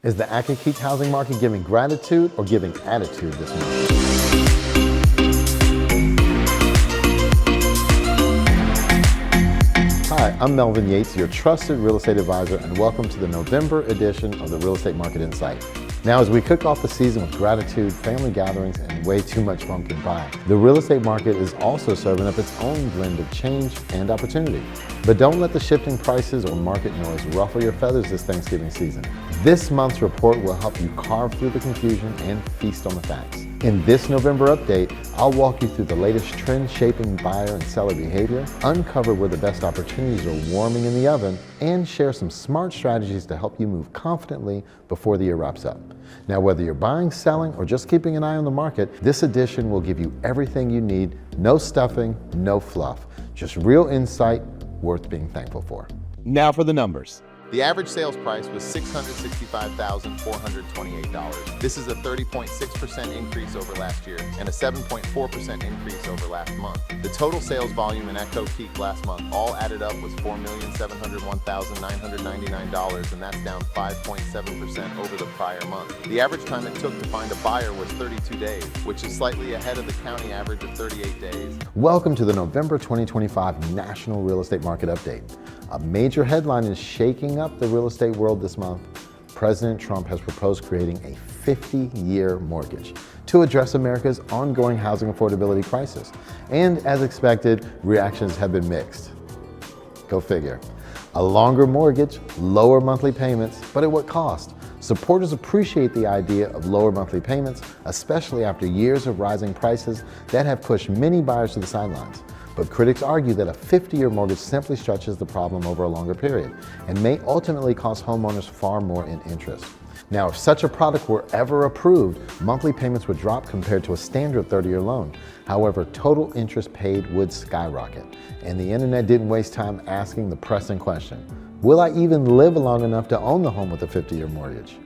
Is the Accokeek housing market giving gratitude or giving attitude this month? Hi, I'm Melvin Yates, your trusted real estate advisor, and welcome to the November edition of the Real Estate Market Insight. Now, as we kick off the season with gratitude, family gatherings, and way too much pumpkin pie, the real estate market is also serving up its own blend of change and opportunity. But don't let the shifting prices or market noise ruffle your feathers this Thanksgiving season. This month's report will help you carve through the confusion and feast on the facts. In this November update, I'll walk you through the latest trend-shaping buyer and seller behavior, uncover where the best opportunities are warming in the oven, and share some smart strategies to help you move confidently before the year wraps up. Now, whether you're buying, selling, or just keeping an eye on the market, this edition will give you everything you need. No stuffing, no fluff, just real insight worth being thankful for. Now for the numbers. The average sales price was $665,428. This is a 30.6% increase over last year and a 7.4% increase over last month. The total sales volume in Accokeek last month all added up was $4,701,999, and that's down 5.7% over the prior month. The average time it took to find a buyer was 32 days, which is slightly ahead of the county average of 38 days. Welcome to the November 2025 National Real Estate Market Update. A major headline is shaking up the real estate world this month. President Trump has proposed creating a 50-year mortgage to address America's ongoing housing affordability crisis. And as expected, reactions have been mixed. Go figure. A longer mortgage, lower monthly payments, but at what cost? Supporters appreciate the idea of lower monthly payments, especially after years of rising prices that have pushed many buyers to the sidelines. But critics argue that a 50-year mortgage simply stretches the problem over a longer period and may ultimately cost homeowners far more in interest. Now, if such a product were ever approved, monthly payments would drop compared to a standard 30-year loan. However, total interest paid would skyrocket. And the internet didn't waste time asking the pressing question: will I even live long enough to own the home with a 50-year mortgage?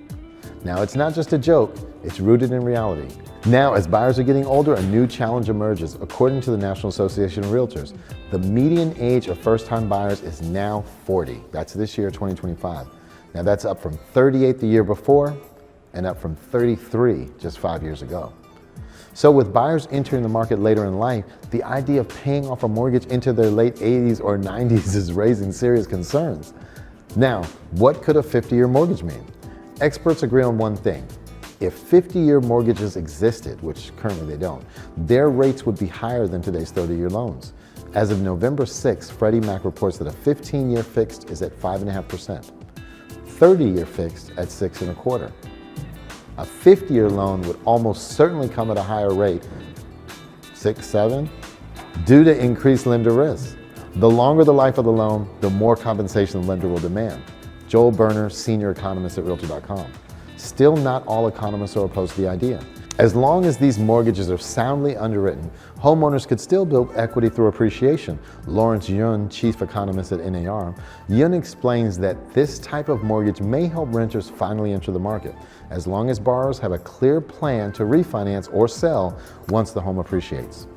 Now, it's not just a joke, it's rooted in reality. Now, as buyers are getting older, a new challenge emerges. According to the National Association of Realtors, the median age of first-time buyers is now 40. That's this year, 2025. Now, that's up from 38 the year before and up from 33 just 5 years ago. So with buyers entering the market later in life, the idea of paying off a mortgage into their late 80s or 90s is raising serious concerns. Now, what could a 50-year mortgage mean? Experts agree on one thing. If 50-year mortgages existed, which currently they don't, their rates would be higher than today's 30-year loans. As of November 6, Freddie Mac reports that a 15-year fixed is at 5.5%, 30-year fixed at 6.25%. A 50-year loan would almost certainly come at a higher rate, 6-7, due to increased lender risk. The longer the life of the loan, the more compensation the lender will demand. Joel Berner, senior economist at Realtor.com. Still, not all economists are opposed to the idea. As long as these mortgages are soundly underwritten, homeowners could still build equity through appreciation. Lawrence Yun, chief economist at NAR, Yun explains that this type of mortgage may help renters finally enter the market, as long as borrowers have a clear plan to refinance or sell once the home appreciates.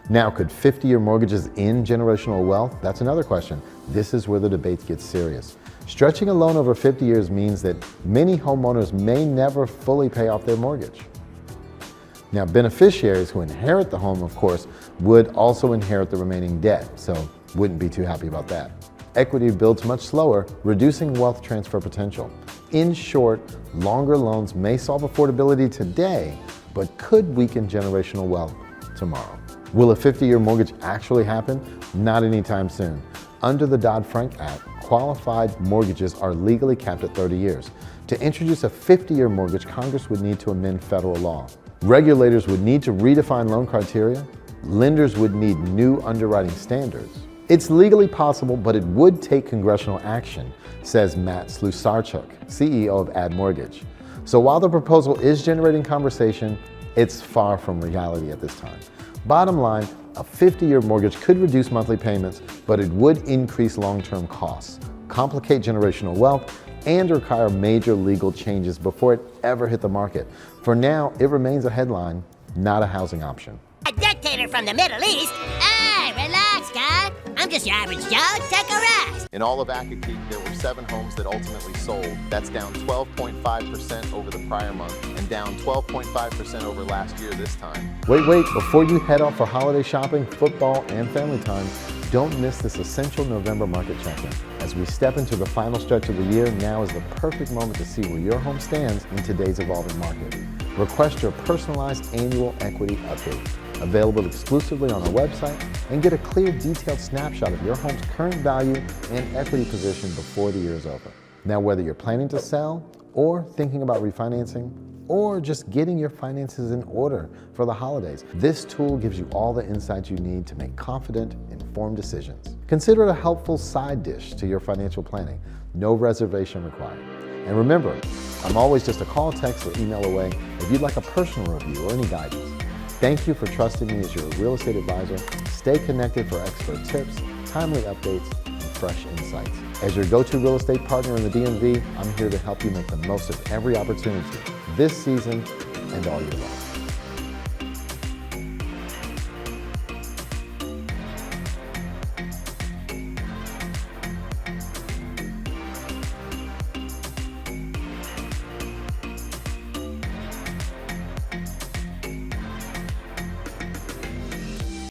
Now, could 50-year mortgages end generational wealth? That's another question. This is where the debate gets serious. Stretching a loan over 50 years means that many homeowners may never fully pay off their mortgage. Now, beneficiaries who inherit the home, of course, would also inherit the remaining debt, so wouldn't be too happy about that. Equity builds much slower, reducing wealth transfer potential. In short, longer loans may solve affordability today, but could weaken generational wealth tomorrow. Will a 50-year mortgage actually happen? Not anytime soon. Under the Dodd-Frank Act, qualified mortgages are legally capped at 30 years. To introduce a 50-year mortgage, Congress would need to amend federal law. Regulators would need to redefine loan criteria. Lenders would need new underwriting standards. It's legally possible, but it would take congressional action, says Matt Slusarchuk, CEO of Ad Mortgage. So while the proposal is generating conversation, it's far from reality at this time. Bottom line, a 50-year mortgage could reduce monthly payments, but it would increase long-term costs, complicate generational wealth, and require major legal changes before it ever hit the market. For now, it remains a headline, not a housing option. A dictator from the Middle East? Hey, relax. that, Scott? I'm just your average Joe. Take a rest. In all of Accokeek, there were 7 homes that ultimately sold. That's down 12.5% over the prior month and down 12.5% over last year this time. Wait, before you head off for holiday shopping, football, and family time, don't miss this essential November market check-in. As we step into the final stretch of the year, now is the perfect moment to see where your home stands in today's evolving market. Request your personalized annual equity update, available exclusively on our website, and get a clear, detailed snapshot of your home's current value and equity position before the year is over. Now, whether you're planning to sell or thinking about refinancing, or just getting your finances in order for the holidays, this tool gives you all the insights you need to make confident, informed decisions. Consider it a helpful side dish to your financial planning. No reservation required. And remember, I'm always just a call, text, or email away if you'd like a personal review or any guidance. Thank you for trusting me as your real estate advisor. Stay connected for expert tips, timely updates, and fresh insights. As your go-to real estate partner in the DMV, I'm here to help you make the most of every opportunity this season and all year long.